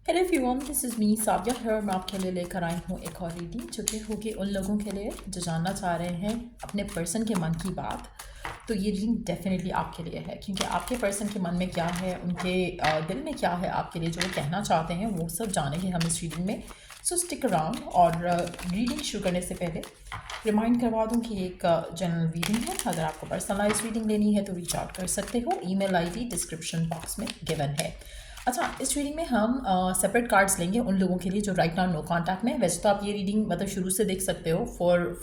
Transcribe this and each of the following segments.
Hello everyone, this is me Sabia here. मैं आपके लिए लेकर आई हूँ एक और रीडिंग जो कि होगी उन लोगों के लिए जो जानना चाह रहे हैं अपने पर्सन के मन की बात। तो ये रीडिंग डेफिनेटली आपके लिए है, क्योंकि आपके पर्सन के मन में क्या है, उनके दिल में क्या है आपके लिए, जो वो कहना चाहते हैं वो सब जानेंगे हम इस रीडिंग में। सो स्टिक अराउंड। और रीडिंग शुरू करने से पहले रिमाइंड करवा दूँ कि एक जनरल रीडिंग है। अगर आपको पर्सनलाइज रीडिंग लेनी है तो रीच आउट कर सकते हो। ईमेल आईडी डिस्क्रिप्शन बॉक्स में गिवन है। अच्छा, इस रीडिंग में हम सेपरेट कार्ड्स लेंगे उन लोगों के लिए जो राइट नाउ नो कांटेक्ट में है। वैसे तो आप ये रीडिंग मतलब शुरू से देख सकते हो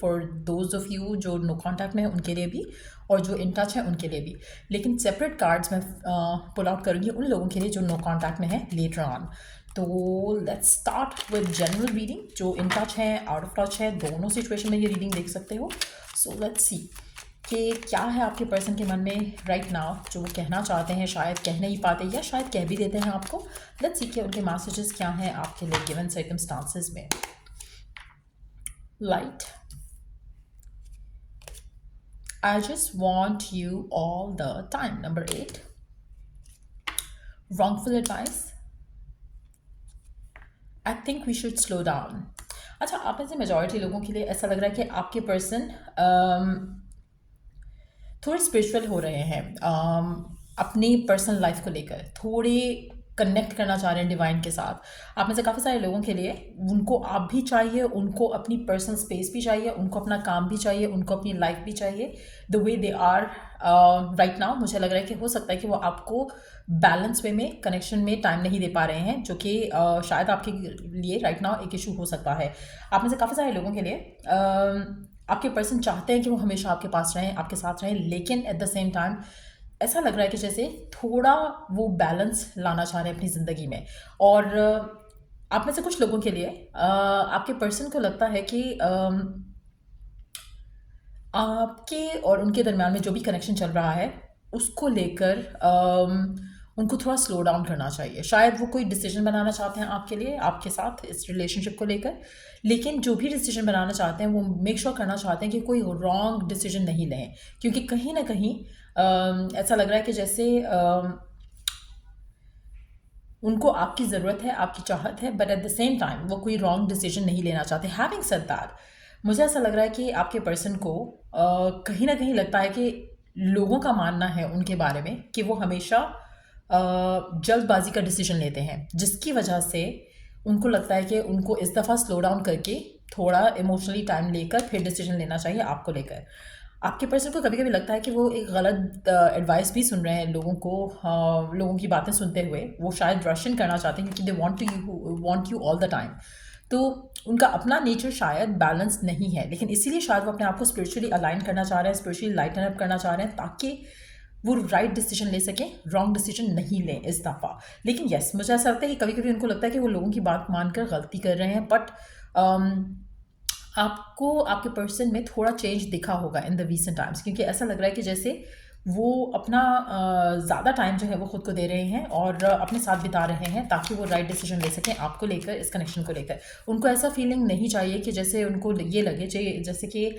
फॉर दोज ऑफ यू जो नो कांटेक्ट में है उनके लिए भी, और जो इन टच है उनके लिए भी। लेकिन सेपरेट कार्ड्स मैं पुल आउट करूँगी उन लोगों के लिए जो नो कांटेक्ट में है लेटर ऑन। तो let's start with general reading. जो इन टच है, आउट ऑफ टच है, दोनों सिचुएशन में ये रीडिंग देख सकते हो। सो लेट्स सी कि क्या है आपके पर्सन के मन में राइट नाउ जो वो कहना चाहते हैं, शायद कह नहीं पाते या शायद कह भी देते हैं आपको। लेट्स सी कि उनके मैसेजेस क्या हैं आपके लिए गिवन सर्कमस्टांसेस में। Light, I just want you all the time. Number 8, wrongful advice, I think we should slow down. अच्छा, आप में से मेजॉरिटी लोगों के लिए ऐसा लग रहा है कि आपके पर्सन थोड़े स्पिरिचुअल हो रहे हैं, अपनी पर्सनल लाइफ को लेकर थोड़े कनेक्ट करना चाह रहे हैं डिवाइन के साथ। आप में से काफ़ी सारे लोगों के लिए उनको आप भी चाहिए, उनको अपनी पर्सनल स्पेस भी चाहिए, उनको अपना काम भी चाहिए, उनको अपनी लाइफ भी चाहिए the way they are right now. मुझे लग रहा है कि हो सकता है कि वो आपको बैलेंस वे में, कनेक्शन में टाइम नहीं दे पा रहे हैं, जो कि शायद आपके लिए राइट नाउ एक इशू हो सकता है। आप में से काफ़ी सारे लोगों के लिए आपके पर्सन चाहते हैं कि वो हमेशा आपके पास रहें, आपके साथ रहें, लेकिन एट द सेम टाइम ऐसा लग रहा है कि जैसे थोड़ा वो बैलेंस लाना चाह रहे हैं अपनी ज़िंदगी में। और आप में से कुछ लोगों के लिए आपके पर्सन को लगता है कि आपके और उनके दरमियान में जो भी कनेक्शन चल रहा है उसको लेकर उनको थोड़ा स्लो डाउन करना चाहिए। शायद वो कोई डिसीजन बनाना चाहते हैं आपके लिए, आपके साथ इस रिलेशनशिप को लेकर, लेकिन जो भी डिसीजन बनाना चाहते हैं वो मेक श्योर करना चाहते हैं कि कोई रॉन्ग डिसीजन नहीं लें, क्योंकि कहीं ना कहीं ऐसा लग रहा है कि जैसे उनको आपकी ज़रूरत है, आपकी चाहत है, but at the same time वो कोई रॉन्ग डिसीजन नहीं लेना चाहते। हैविंग सेड दैट, मुझे ऐसा लग रहा है कि आपके पर्सन को कहीं ना कहीं लगता है कि लोगों का मानना है उनके बारे में कि वो हमेशा जल्दबाजी का डिसीजन लेते हैं, जिसकी वजह से उनको लगता है कि उनको इस दफ़ा स्लो डाउन करके थोड़ा इमोशनली टाइम लेकर फिर डिसीजन लेना चाहिए आपको लेकर। आपके पर्सन को कभी कभी लगता है कि वो एक गलत एडवाइस भी सुन रहे हैं लोगों को, लोगों की बातें सुनते हुए वो शायद रशन करना चाहते हैं क्योंकि they want you all the time. तो उनका अपना नेचर शायद बैलेंस नहीं है, लेकिन इसीलिए शायद वो अपने आप को स्पिरिचुअली अलाइन करना चाह रहे हैं, स्पिरिचुअली लाइटन अप करना चाह रहे हैं, ताकि वो राइट डिसीजन ले सकें, रॉन्ग डिसीजन नहीं लें इस दफ़ा। लेकिन यस, मुझे ऐसा लगता है कि कभी कभी उनको लगता है कि वो लोगों की बात मानकर गलती कर रहे हैं, बट आपको आपके पर्सन में थोड़ा चेंज दिखा होगा इन द रीसेंट टाइम्स, क्योंकि ऐसा लग रहा है कि जैसे वो अपना ज़्यादा टाइम जो है वो खुद को दे रहे हैं और अपने साथ बिता रहे हैं ताकि वो राइट डिसीजन ले सकें आपको लेकर, इस कनेक्शन को लेकर। उनको ऐसा फीलिंग नहीं चाहिए कि जैसे उनको ये लगे जैसे कि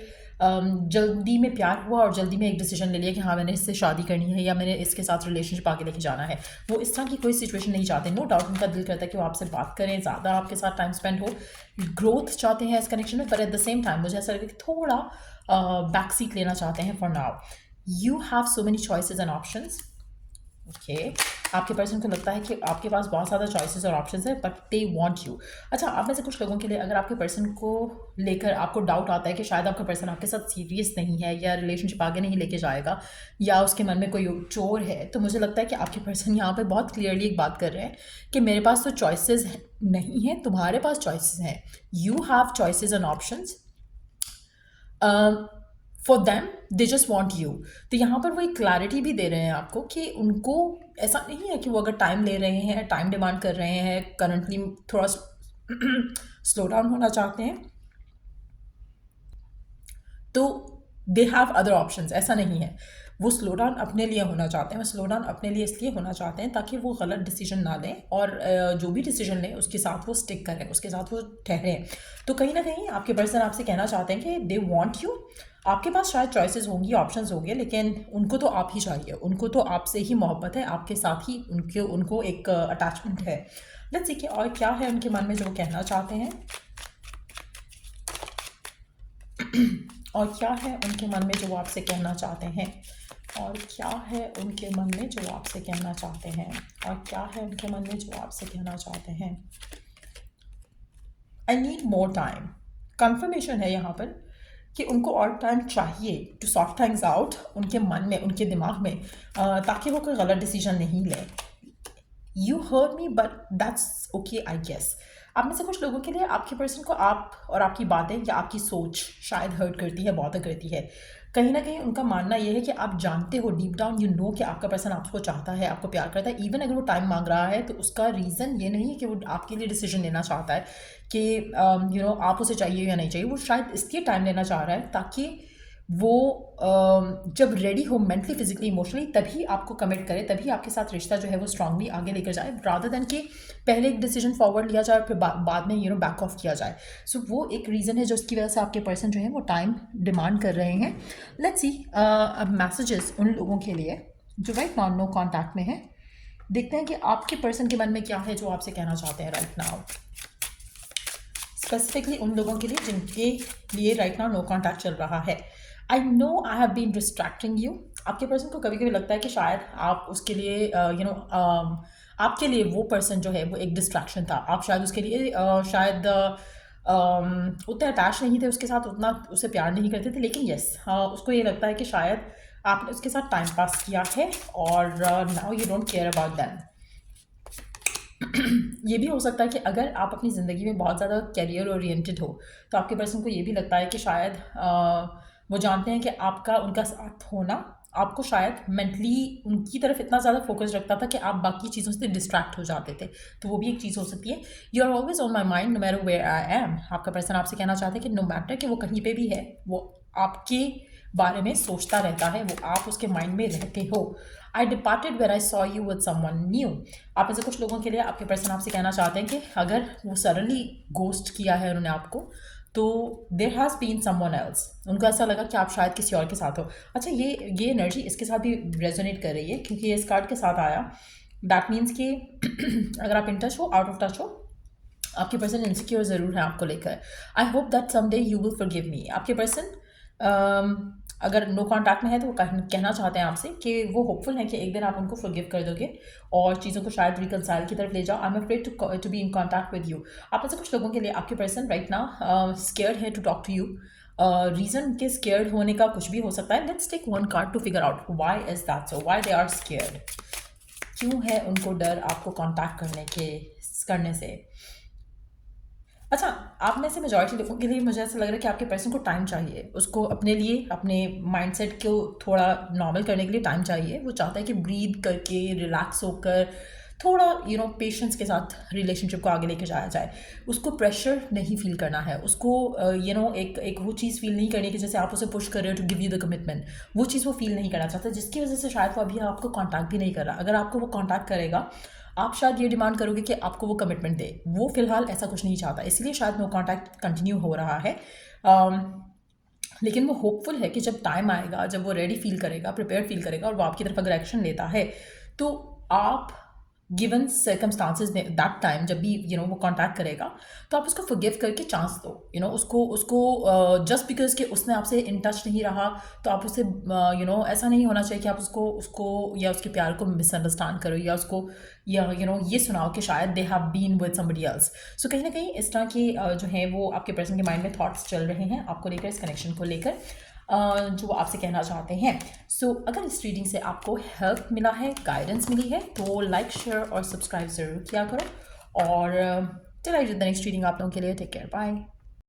जल्दी में प्यार हुआ और जल्दी में एक डिसीजन ले लिया कि हाँ मैंने इससे शादी करनी है या मैंने इसके साथ रिलेशनशिप आगे लेके जाना है। वो इस तरह की कोई सिचुएशन नहीं चाहते। नो डाउट उनका दिल करता है कि वो आपसे बात करें, ज़्यादा आपके साथ टाइम स्पेंड हो, ग्रोथ चाहते हैं इस कनेक्शन में, पर एट द सेम टाइम मुझे ऐसा लगता है कि थोड़ा बैक सीट लेना चाहते हैं for now. You have so many choices and options. Okay, आपके पर्सन को लगता है कि आपके पास बहुत ज़्यादा चॉइसेस और ऑप्शंस है, बट दे वांट यू। अच्छा, आप में से कुछ लोगों के लिए अगर आपके पर्सन को लेकर आपको डाउट आता है कि शायद आपका पर्सन आपके साथ सीरियस नहीं है या रिलेशनशिप आगे नहीं लेके जाएगा या उसके मन में कोई चोर है, तो मुझे लगता है कि आपके पर्सन यहाँ पे बहुत क्लियरली एक बात कर रहे हैं कि मेरे पास तो चॉइसेस नहीं है, तुम्हारे पास चॉइसेस हैं। You have choices and options for them, they just want you. तो यहाँ पर वो एक क्लैरिटी भी दे रहे हैं आपको कि उनको ऐसा नहीं है कि वो अगर टाइम ले रहे हैं, टाइम डिमांड कर रहे हैं, करंटली थोड़ा स्लो डाउन होना चाहते हैं, तो दे हैव अदर ऑप्शंस। ऐसा नहीं है, वो स्लो डाउन अपने लिए होना चाहते हैं। वो स्लो डाउन अपने लिए इसलिए होना चाहते हैं ताकि वो गलत डिसीजन ना लें और जो भी डिसीजन लें उसके साथ वो स्टिक करें, उसके साथ वो ठहरें। तो कहीं ना कहीं आपके पर्सन आपसे कहना चाहते हैं कि दे वांट यू, आपके पास शायद चॉइसेस होंगी, ऑप्शंस होंगे, लेकिन उनको तो आप ही चाहिए, उनको तो आपसे ही मोहब्बत है, आपके साथ ही उनको एक अटैचमेंट है। लेट्स सी कि और क्या है उनके मन में जो वो कहना चाहते हैं, और क्या है उनके मन में जो वो आपसे कहना चाहते हैं, और क्या है उनके मन में जो आपसे कहना चाहते हैं, और क्या है उनके मन में जो आपसे कहना चाहते हैं। I need more time, confirmation है यहाँ पर कि उनको और टाइम चाहिए टू सॉर्ट थिंग्स आउट उनके मन में, उनके दिमाग में, ताकि वो कोई गलत डिसीजन नहीं ले। You hurt me but that's okay I guess. आप में से कुछ लोगों के लिए आपके पर्सन को आप और आपकी बातें या आपकी सोच शायद हर्ट करती है, बॉदर करती है। कहीं ना कहीं उनका मानना यह है कि आप जानते हो, डीप डाउन यू नो कि आपका पर्सन आपको चाहता है, आपको प्यार करता है। इवन अगर वो टाइम मांग रहा है तो उसका रीज़न ये नहीं है कि वो आपके लिए डिसीजन लेना चाहता है कि यू नो आप उसे चाहिए या नहीं चाहिए। वो शायद इसलिए टाइम लेना चाह रहा है ताकि वो जब रेडी हो मेंटली, फिजिकली, इमोशनली, तभी आपको कमिट करे, तभी आपके साथ रिश्ता जो है वो स्ट्रांगली आगे लेकर जाए, रादर देन कि पहले एक डिसीजन फॉरवर्ड लिया जाए फिर बाद में बैक ऑफ किया जाए। सो वो एक रीज़न है जिसकी वजह से आपके पर्सन जो है वो टाइम डिमांड कर रहे हैं। लेट्स सी अब मैसेजेस उन लोगों के लिए जो राइट नाउ नो कॉन्टैक्ट में है। देखते हैं कि आपके पर्सन के मन में क्या है जो आपसे कहना चाहते हैं राइट नाउ, स्पेसिफिकली उन लोगों के लिए जिनके लिए राइट नाउ नो कॉन्टैक्ट चल रहा है। I know I have been distracting you. आपके पर्सन को कभी कभी लगता है कि शायद आप उसके लिए आपके लिए वो पर्सन जो है वो एक डिस्ट्रैक्शन था। आप शायद उसके लिए शायद उतने अटैच नहीं थे उसके साथ, उतना उसे प्यार नहीं करते थे, लेकिन यस उसको ये लगता है कि शायद आपने उसके साथ टाइम पास किया है और now you don't care about them. ये भी हो सकता है कि अगर आप अपनी ज़िंदगी में बहुत ज़्यादा करियर ओरिएंटेड हो तो आपके पर्सन को ये भी लगता है कि शायद वो जानते हैं कि आपका उनका साथ होना आपको शायद मेंटली उनकी तरफ इतना ज़्यादा फोकस रखता था कि आप बाकी चीज़ों से डिस्ट्रैक्ट हो जाते थे। तो वो भी एक चीज़ हो सकती है। You are always on my mind no matter where I am. आपका पर्सन आपसे कहना चाहते हैं कि नो मैटर कि वो कहीं पे भी है, वो आपके बारे में सोचता रहता है, वो आप उसके माइंड में रहते हो। I departed where I saw you with someone new. आप में से कुछ लोगों के लिए आपके पर्सन आपसे कहना चाहते हैं कि अगर वो सडनली गोस्ट किया है उन्होंने आपको, तो there has been someone else. उनको ऐसा लगा कि आप शायद किसी और के साथ हो। अच्छा, ये एनर्जी इसके साथ भी रेजोनेट कर रही है क्योंकि ये इस कार्ड के साथ आया। दैट मीन्स कि अगर आप इन टच हो, आउट ऑफ टच हो, आपके पर्सन इनसिक्योर ज़रूर है आपको लेकर। I hope that someday you will forgive me. आपके पर्सन अगर नो कॉन्टैक्ट में है तो वो कहना चाहते हैं आपसे कि वो होपफुल हैं कि एक दिन आप उनको फॉरगिव कर दोगे और चीज़ों को शायद रिकनसाइल की तरफ ले जाओ। I am afraid to be in contact with you. आप में से कुछ लोगों के लिए आपके पर्सन राइट नाउ स्केयर्ड है to talk to you. Reason के स्केयर्ड होने का कुछ भी हो सकता है। Let's take one card to figure out why is that so, why they are scared. क्यों है उनको डर आपको कॉन्टैक्ट करने से। अच्छा, आप में से मेजॉरिटी लोगों के लिए मुझे ऐसा लग रहा है कि आपके पर्सन को टाइम चाहिए, उसको अपने लिए, अपने माइंडसेट को थोड़ा नॉर्मल करने के लिए टाइम चाहिए। वो चाहता है कि ब्रीद करके, रिलैक्स होकर, थोड़ा पेशेंस के साथ रिलेशनशिप को आगे लेके जाया जाए। उसको प्रेशर नहीं फील करना है, उसको एक वो चीज़ फील नहीं करनी कि जैसे आप उसे पुश कर रहे हो to give you the commitment. वो चीज़ वो फील नहीं करना चाहता, जिसकी वजह से शायद वो अभी आपको कॉन्टैक्ट भी नहीं कर रहा। अगर आपको वो कॉन्टैक्ट करेगा, आप शायद ये डिमांड करोगे कि आपको वो कमिटमेंट दे। वो फिलहाल ऐसा कुछ नहीं चाहता, इसलिए शायद नो कॉन्टैक्ट कंटिन्यू हो रहा है। लेकिन वो होपफुल है कि जब टाइम आएगा, जब वो रेडी फील करेगा, प्रिपेयर फील करेगा और वो आपकी तरफ अगर एक्शन लेता है, तो आप गिवन सर्कमस्टांसिस में दैट टाइम जब भी वो कांटेक्ट करेगा, तो आप उसको फॉरगिव करके चांस दो। उसको जस्ट बिकॉज कि उसने आपसे इन टच नहीं रहा तो आप उसे ऐसा नहीं होना चाहिए कि आप उसको या उसके प्यार को मिसअंडरस्टैंड करो या उसको ये सुनाओ कि शायद they have been with somebody else. So कहीं ना कहीं इस तरह की जो है वो आपके पर्सन के माइंड में थॉट्स चल रहे हैं आपको लेकर, इस कनेक्शन को लेकर, जो वो आपसे कहना चाहते हैं। सो अगर इस रीडिंग से आपको हेल्प मिला है, गाइडेंस मिली है, तो लाइक, शेयर और सब्सक्राइब ज़रूर किया करो। और चलिए द नेक्स्ट रीडिंग आप लोगों के लिए। Take care, bye.